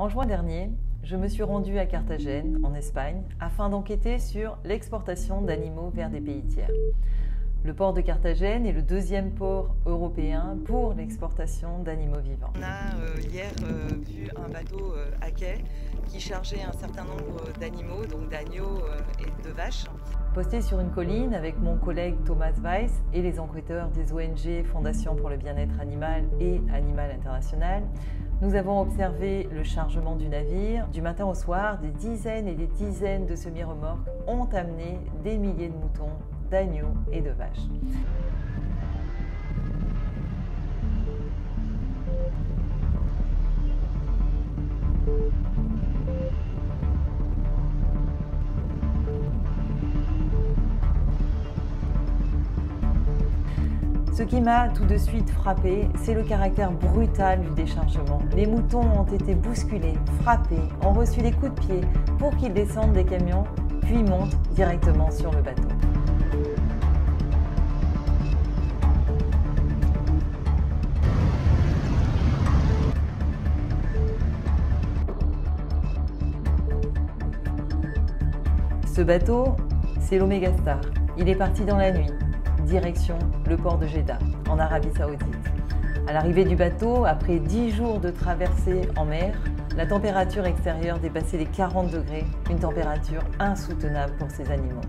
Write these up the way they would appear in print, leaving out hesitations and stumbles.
En juin dernier, je me suis rendue à Carthagène, en Espagne, afin d'enquêter sur l'exportation d'animaux vers des pays tiers. Le port de Carthagène est le deuxième port européen pour l'exportation d'animaux vivants. On a hier vu un bateau à quai qui chargeait un certain nombre d'animaux, donc d'agneaux et de vaches. Posté sur une colline avec mon collègue Thomas Weiss et les enquêteurs des ONG Fondation pour le bien-être animal et Animal International, nous avons observé le chargement du navire. Du matin au soir, des dizaines et des dizaines de semi-remorques ont amené des milliers de moutons, d'agneaux et de vaches. Ce qui m'a tout de suite frappé, c'est le caractère brutal du déchargement. Les moutons ont été bousculés, frappés, ont reçu des coups de pied pour qu'ils descendent des camions, puis montent directement sur le bateau. Ce bateau, c'est l'Omega Star. Il est parti dans la nuit. Direction le port de Jeddah, en Arabie Saoudite. À l'arrivée du bateau, après 10 jours de traversée en mer, la température extérieure dépassait les 40 degrés, une température insoutenable pour ces animaux.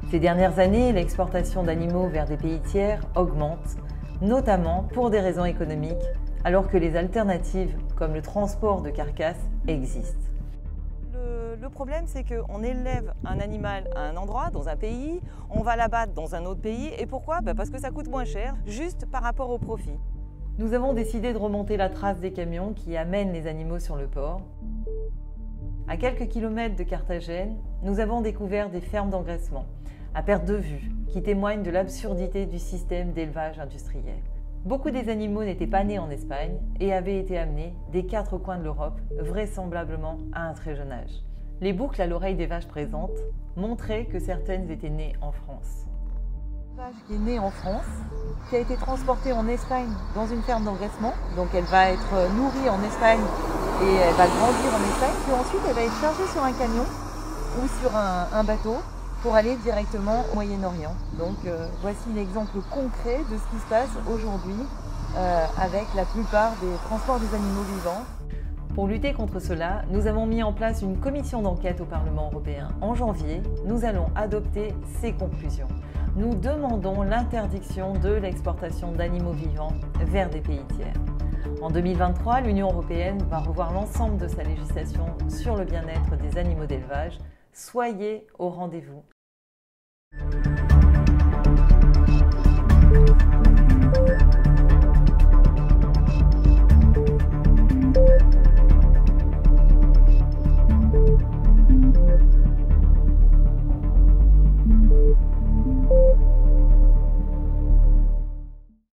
Ces dernières années, l'exportation d'animaux vers des pays tiers augmente, notamment pour des raisons économiques, alors que les alternatives, comme le transport de carcasses, existent. Le problème, c'est qu'on élève un animal à un endroit, dans un pays, on va l'abattre dans un autre pays. Et pourquoi? Parce que ça coûte moins cher, juste par rapport au profit. Nous avons décidé de remonter la trace des camions qui amènent les animaux sur le port. À quelques kilomètres de Carthagène, nous avons découvert des fermes d'engraissement, à perte de vue, qui témoignent de l'absurdité du système d'élevage industriel. Beaucoup des animaux n'étaient pas nés en Espagne et avaient été amenés des 4 coins de l'Europe, vraisemblablement à un très jeune âge. Les boucles à l'oreille des vaches présentes montraient que certaines étaient nées en France. Une vache qui est née en France, qui a été transportée en Espagne dans une ferme d'engraissement. Donc elle va être nourrie en Espagne et elle va grandir en Espagne. Puis ensuite elle va être chargée sur un camion ou sur un bateau pour aller directement au Moyen-Orient. Donc voici l'exemple concret de ce qui se passe aujourd'hui avec la plupart des transports des animaux vivants. Pour lutter contre cela, nous avons mis en place une commission d'enquête au Parlement européen. En janvier, nous allons adopter ces conclusions. Nous demandons l'interdiction de l'exportation d'animaux vivants vers des pays tiers. En 2023, l'Union européenne va revoir l'ensemble de sa législation sur le bien-être des animaux d'élevage. Soyez au rendez-vous.